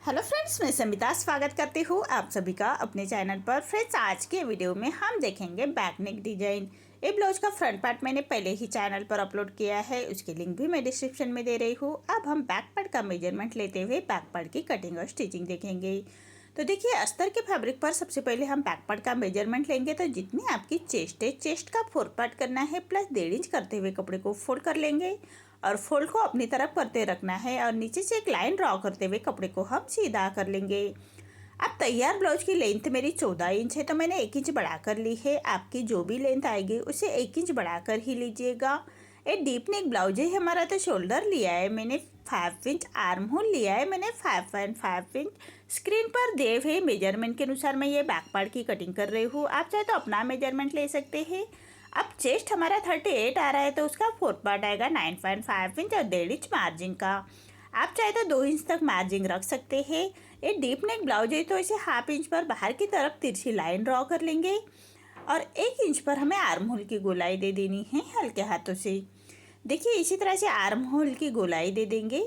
Hello friends, मैं संबिता स्वागत करती हूँ आप सभी का अपने चैनल पर। फ्रेंड्स, आज के वीडियो में हम देखेंगे बैक नेक डिजाइन। ये ब्लाउज का फ्रंट पार्ट मैंने पहले ही चैनल पर अपलोड किया है, उसकी लिंक भी मैं डिस्क्रिप्शन में दे रही हूँ। अब हम बैक पार्ट का मेजरमेंट लेते हुए बैक पार्ट की कटिंग और स्टिचिंग देखेंगे। तो देखिए, अस्तर के फैब्रिक पर सबसे पहले हम बैक पार्ट का मेजरमेंट लेंगे। तो जितनी आपकी चेस्ट है, चेस्ट का 4 पार्ट करना है, प्लस 1.5 इंच करते हुए कपड़े को फोल्ड कर लेंगे और फोल्ड को अपनी तरफ करते रखना है और नीचे से एक लाइन ड्रॉ करते हुए कपड़े को हम सीधा कर लेंगे। अब तैयार ब्लाउज की लेंथ मेरी 14 इंच है, तो मैंने 1 इंच बढ़ाकर ली है। आपकी जो भी लेंथ आएगी उसे 1 इंच बढ़ाकर ही लीजिएगा। ये डीप नेक ब्लाउज है हमारा, तो शोल्डर लिया है मैंने 5 इंच, आर्म होल लिया है मैंने 5.5 इंच। स्क्रीन पर दिए हुए मेजरमेंट के अनुसार मैं ये बैक पार्ट की कटिंग कर रही हूँ। आप चाहे तो अपना मेजरमेंट ले सकते हैं। अब चेस्ट हमारा 38 आ रहा है, तो उसका 4 पार्ट आएगा 9.5 इंच और 1.5 इंच मार्जिन का। आप चाहे तो 2 इंच तक मार्जिन रख सकते हैं। ये डीप नेक ब्लाउज है, तो इसे हाफ इंच पर बाहर की तरफ तिरछी लाइन ड्रॉ कर लेंगे और 1 इंच पर हमें आर्म होल की गोलाई दे देनी है हल्के हाथों से। देखिए, इसी तरह से आर्म होल की गोलाई दे देंगे।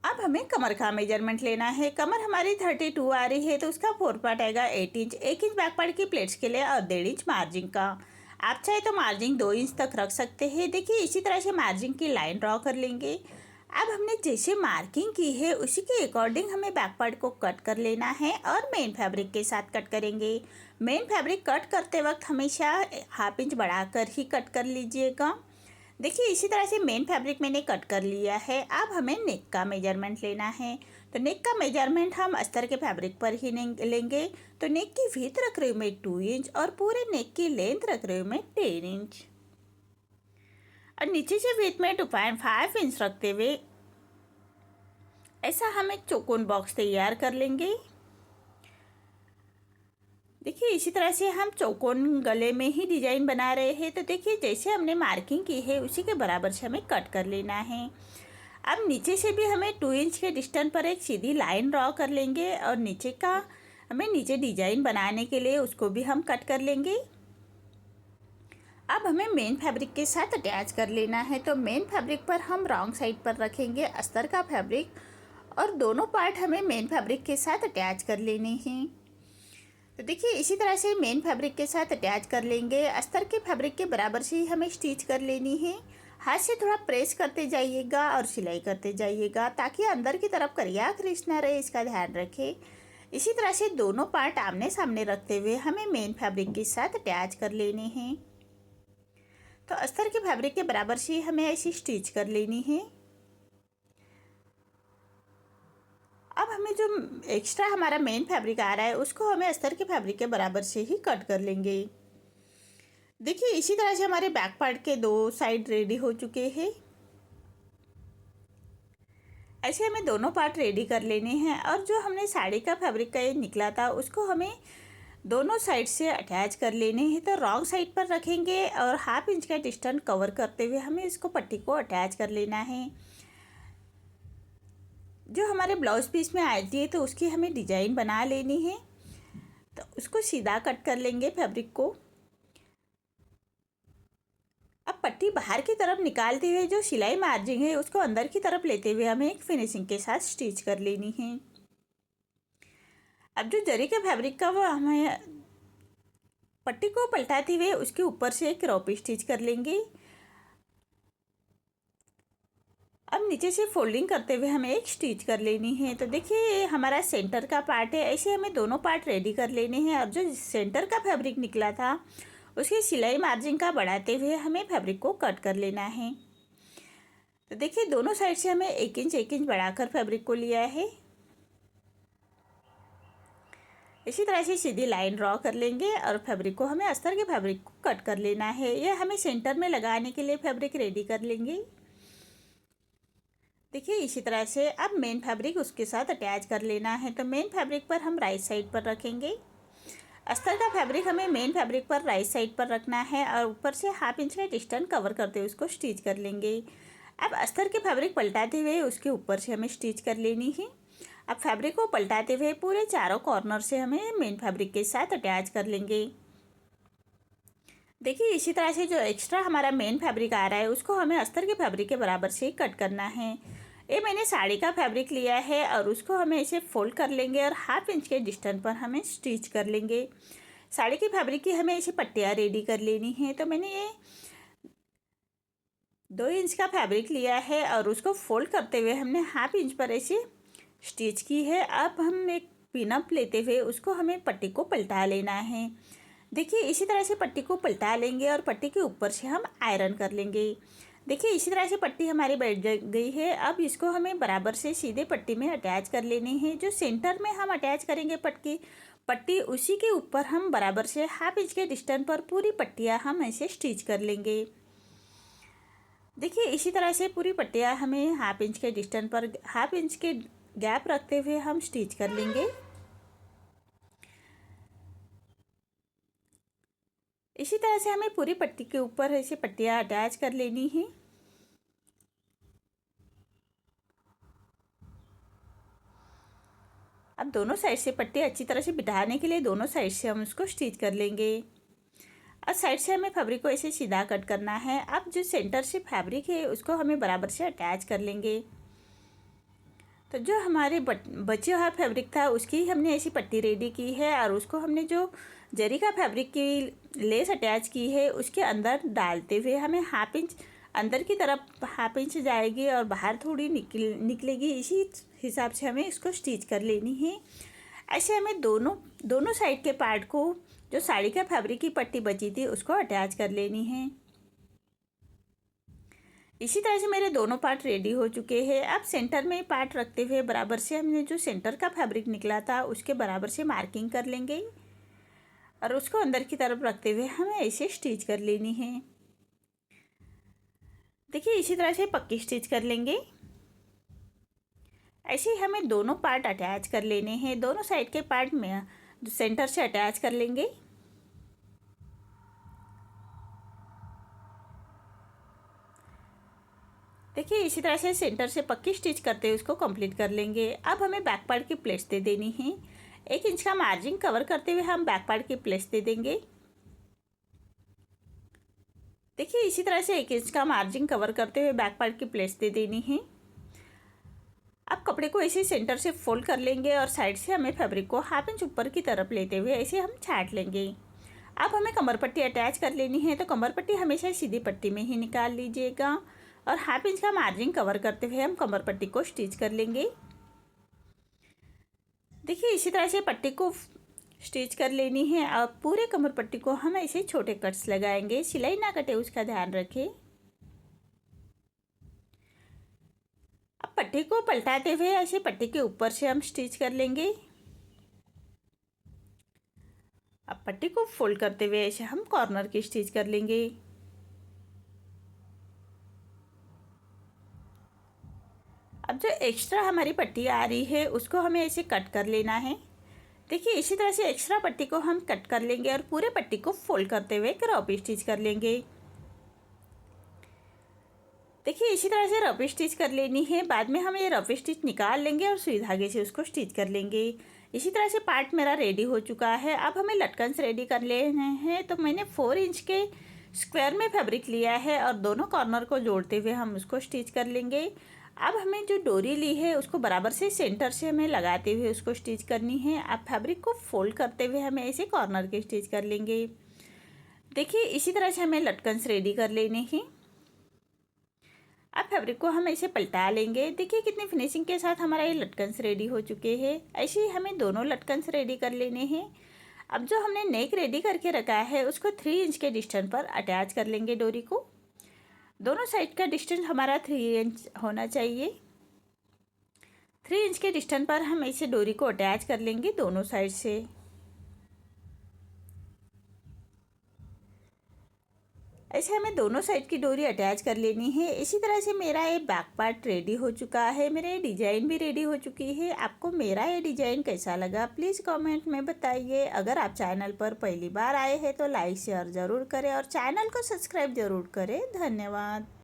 अब हमें कमर का मेजरमेंट लेना है। कमर हमारी 32 आ रही है, तो उसका 4 पार्ट आएगा 8 इंच। 1 इंच बैक पार्ट की प्लेट्स के लिए और 1.5 इंच मार्जिन का। आप चाहे तो मार्जिन 2 इंच तक रख सकते हैं। देखिए, इसी तरह से मार्जिन की लाइन ड्रॉ कर लेंगे। अब हमने जैसे मार्किंग की है उसी के अकॉर्डिंग हमें बैक पार्ट को कट कर लेना है और मेन फैब्रिक के साथ कट करेंगे। मेन फैब्रिक कट करते वक्त हमेशा हाफ इंच बढ़ाकर ही कट कर लीजिएगा। देखिए, इसी तरह से मेन फैब्रिक मैंने कट कर लिया है। अब हमें नेक का मेजरमेंट लेना है। तो नेक का मेजरमेंट हम अस्तर के फैब्रिक पर ही लेंगे। तो नेक की विड्थ रख रही हूँ मैं 2 इंच और पूरे नेक की लेंथ रख रही हूँ मैं 10 इंच और नीचे से विड्थ में 2.5 इंच रखते हुए ऐसा हम एक चौकोन बॉक्स तैयार कर लेंगे। देखिए, इसी तरह से हम चौकोन गले में ही डिजाइन बना रहे हैं। तो देखिए, जैसे हमने मार्किंग की है उसी के बराबर से हमें कट कर लेना है। अब नीचे से भी हमें 2 इंच के डिस्टेंस पर एक सीधी लाइन ड्रॉ कर लेंगे और नीचे का हमें नीचे डिजाइन बनाने के लिए उसको भी हम कट कर लेंगे। अब हमें मेन फैब्रिक के साथ अटैच कर लेना है। तो मेन फैब्रिक पर हम रॉन्ग साइड पर रखेंगे अस्तर का फैब्रिक और दोनों पार्ट हमें मेन फैब्रिक के साथ अटैच कर लेने हैं। तो देखिए, इसी तरह से मेन फैब्रिक के साथ अटैच कर लेंगे। अस्तर के फैब्रिक के बराबर से ही हमें स्टिच कर लेनी है। हाथ से थोड़ा प्रेस करते जाइएगा और सिलाई करते जाइएगा ताकि अंदर की तरफ करिया क्रीज ना रहे, इसका ध्यान रखें। इसी तरह से दोनों पार्ट आमने सामने रखते हुए हमें मेन फैब्रिक के साथ अटैच कर लेने हैं। तो अस्तर के फैब्रिक के बराबर से हमें ऐसी स्टिच कर लेनी है। अब हमें जो एक्स्ट्रा हमारा मेन फैब्रिक आ रहा है उसको हमें अस्तर के फैब्रिक के बराबर से ही कट कर लेंगे। देखिए, इसी तरह से हमारे बैक पार्ट के 2 साइड रेडी हो चुके हैं। ऐसे हमें दोनों पार्ट रेडी कर लेने हैं और जो हमने साड़ी का फैब्रिक का ये निकला था उसको हमें दोनों साइड से अटैच कर लेने हैं। तो रॉन्ग साइड पर रखेंगे और हाफ इंच का डिस्टेंस कवर करते हुए हमें इसको पट्टी को अटैच कर लेना है। जो हमारे ब्लाउज पीस में आती है तो उसकी हमें डिजाइन बना लेनी है। तो उसको सीधा कट कर लेंगे फैब्रिक को। अब पट्टी बाहर की तरफ निकालते हुए जो सिलाई मार्जिन है उसको अंदर की तरफ लेते हुए हमें एक फिनिशिंग के साथ स्टिच कर लेनी है। अब जो जरी के फैब्रिक का वो हमें पट्टी को पलटाते हुए उसके ऊपर से एक क्रॉप स्टिच कर लेंगे। अब नीचे से फोल्डिंग करते हुए हमें एक स्टिच कर लेनी है। तो देखिए, हमारा सेंटर का पार्ट है, ऐसे हमें दोनों पार्ट रेडी कर लेने हैं और जो सेंटर का फैब्रिक निकला था उसकी सिलाई मार्जिन का बढ़ाते हुए हमें फैब्रिक को कट कर लेना है। तो देखिए, दोनों साइड से हमें 1 इंच बढ़ाकर फैब्रिक को लिया है। इसी तरह से सीधी लाइन ड्रॉ कर लेंगे और फैब्रिक को हमें अस्तर के फैब्रिक को कट कर लेना है। यह हमें सेंटर में लगाने के लिए फैब्रिक रेडी कर लेंगे। देखिए, इसी तरह से अब मेन फैब्रिक उसके साथ अटैच कर लेना है। तो मेन फैब्रिक पर हम राइट साइड पर रखेंगे। अस्तर का फैब्रिक हमें मेन फैब्रिक पर राइट साइड पर रखना है और ऊपर से हाफ इंच का डिस्टेंस कवर करते हुए उसको स्टिच कर लेंगे। अब अस्तर के फैब्रिक पलटाते हुए उसके ऊपर से हमें स्टिच कर लेनी है। अब फैब्रिक को पलटाते हुए पूरे चारों कॉर्नर से हमें मेन फैब्रिक के साथ अटैच कर लेंगे। देखिए, इसी तरह से जो एक्स्ट्रा हमारा मेन फैब्रिक आ रहा है उसको हमें अस्तर के फैब्रिक के बराबर से कट करना है। ये मैंने साड़ी का फैब्रिक लिया है और उसको हमें ऐसे फोल्ड कर लेंगे और 1/2 इंच के डिस्टेंस पर हमें स्टिच कर लेंगे। साड़ी की फैब्रिक की हमें ऐसे पट्टियाँ रेडी कर लेनी है। तो मैंने ये 2 इंच का फैब्रिक लिया है और उसको फोल्ड करते हुए हमने 1/2 इंच पर ऐसे स्टिच की है। अब हम एक पिनअप लेते हुए उसको हमें पट्टी को पलटा लेना है। देखिए इसी तरह से पट्टी को पलटा लेंगे और पट्टी के ऊपर से हम आयरन कर लेंगे। देखिए इसी तरह से पट्टी हमारी बैठ गई है। अब इसको हमें बराबर से सीधे पट्टी में अटैच कर लेनी है। जो सेंटर में हम अटैच करेंगे पट्टी उसी के ऊपर हम बराबर से 1/2 इंच के डिस्टेंस पर पूरी पट्टियाँ हम ऐसे स्टिच कर लेंगे। देखिए इसी तरह से पूरी पट्टियाँ हमें 1/2 इंच के डिस्टेंस पर 1/2 इंच के गैप रखते हुए हम स्टिच कर लेंगे। इसी तरह से हमें पूरी पट्टी के ऊपर ऐसे पट्टियाँ अटैच कर लेनी है। अब दोनों साइड से पट्टी अच्छी तरह से बिठाने के लिए दोनों साइड से हम उसको स्टिच कर लेंगे। अब साइड से हमें फैब्रिक को ऐसे सीधा कट करना है। अब जो सेंटर से फैब्रिक है उसको हमें बराबर से अटैच कर लेंगे। तो जो हमारे बचे हुआ फैब्रिक था उसकी हमने ऐसी पट्टी रेडी की है और उसको हमने जो जरी का फैब्रिक की लेस अटैच की है उसके अंदर डालते हुए हमें 1/2 इंच अंदर की तरफ 1/2 इंच जाएगी और बाहर थोड़ी निकलेगी। इसी हिसाब से हमें इसको स्टिच कर लेनी है। ऐसे हमें दोनों साइड के पार्ट को जो साड़ी का फैब्रिक की पट्टी बची थी उसको अटैच कर लेनी है। इसी तरह से मेरे दोनों पार्ट रेडी हो चुके हैं। अब सेंटर में पार्ट रखते हुए बराबर से हमने जो सेंटर का फैब्रिक निकला था उसके बराबर से मार्किंग कर लेंगे और उसको अंदर की तरफ रखते हुए हमें ऐसे स्टिच कर लेनी है। देखिए इसी तरह से पक्की स्टिच कर लेंगे। ऐसे ही हमें दोनों पार्ट अटैच कर लेने हैं। दोनों साइड के पार्ट में सेंटर से अटैच कर लेंगे। देखिए इसी तरह से सेंटर से पक्की स्टिच करते हुए उसको कंप्लीट कर लेंगे। अब हमें बैक पार्ट की प्लेट्स दे देनी है। 1 इंच का मार्जिन कवर करते हुए हम बैक पार्ट की प्लेट्स दे देंगे। देखिए इसी तरह से 1 इंच का मार्जिन कवर करते हुए बैक पार्ट की प्लेट्स दे देनी है। अब कपड़े को ऐसे सेंटर से फोल्ड कर लेंगे और साइड से हमें फैब्रिक को 1/2 इंच ऊपर की तरफ लेते हुए ऐसे हम छाट लेंगे। अब हमें कमर पट्टी अटैच कर लेनी है। तो कमर पट्टी हमेशा सीधी पट्टी में ही निकाल लीजिएगा और 1/2 इंच का मार्जिन कवर करते हुए हम कमर पट्टी को स्टिच कर लेंगे। देखिए इसी तरह से पट्टी को स्टिच कर लेनी है। अब पूरे कमर पट्टी को हम ऐसे छोटे कट्स लगाएंगे। सिलाई ना कटे उसका ध्यान रखें। अब पट्टी को पलटाते हुए ऐसे पट्टी के ऊपर से हम स्टिच कर लेंगे। अब पट्टी को फोल्ड करते हुए ऐसे हम कॉर्नर की स्टिच कर लेंगे। अब जो एक्स्ट्रा हमारी पट्टी आ रही है उसको हमें ऐसे कट कर लेना है। देखिए इसी तरह से एक्स्ट्रा पट्टी को हम कट कर लेंगे और पूरे पट्टी को फोल्ड करते हुए क्रॉप स्टिच कर लेंगे। देखिए इसी तरह से रफ स्टिच कर लेनी है। बाद में हम ये रफ स्टिच निकाल लेंगे और सुई धागे से उसको स्टिच कर लेंगे। इसी तरह से पार्ट मेरा रेडी हो चुका है। अब हमें लटकन्स रेडी कर लेने हैं। तो मैंने 4 इंच के स्क्वायर में फैब्रिक लिया है और दोनों कॉर्नर को जोड़ते हुए हम उसको स्टिच कर लेंगे। अब हमें जो डोरी ली है उसको बराबर से सेंटर से हमें लगाते हुए उसको स्टिच करनी है। अब फैब्रिक को फोल्ड करते हुए हमें ऐसे कॉर्नर के स्टिच कर लेंगे। देखिए इसी तरह से हमें लटकन्स रेडी कर लेने हैं। अब फैब्रिक को हम ऐसे पलटा लेंगे। देखिए कितनी फिनिशिंग के साथ हमारा ये लटकन्स रेडी हो चुके हैं। ऐसे ही हमें दोनों लटकन्स रेडी कर लेने हैं। अब जो हमने नेक रेडी करके रखा है उसको 3 इंच के डिस्टेंस पर अटैच कर लेंगे डोरी को। दोनों साइड का डिस्टेंस हमारा 3 इंच होना चाहिए। 3 इंच के डिस्टेंस पर हम ऐसे डोरी को अटैच कर लेंगे दोनों साइड से। ऐसे हमें दोनों साइड की डोरी अटैच कर लेनी है। इसी तरह से मेरा ये बैक पार्ट रेडी हो चुका है। मेरे डिज़ाइन भी रेडी हो चुकी है। आपको मेरा ये डिज़ाइन कैसा लगा प्लीज़ कमेंट में बताइए। अगर आप चैनल पर पहली बार आए हैं तो लाइक शेयर ज़रूर करें और चैनल को सब्सक्राइब ज़रूर करें। धन्यवाद।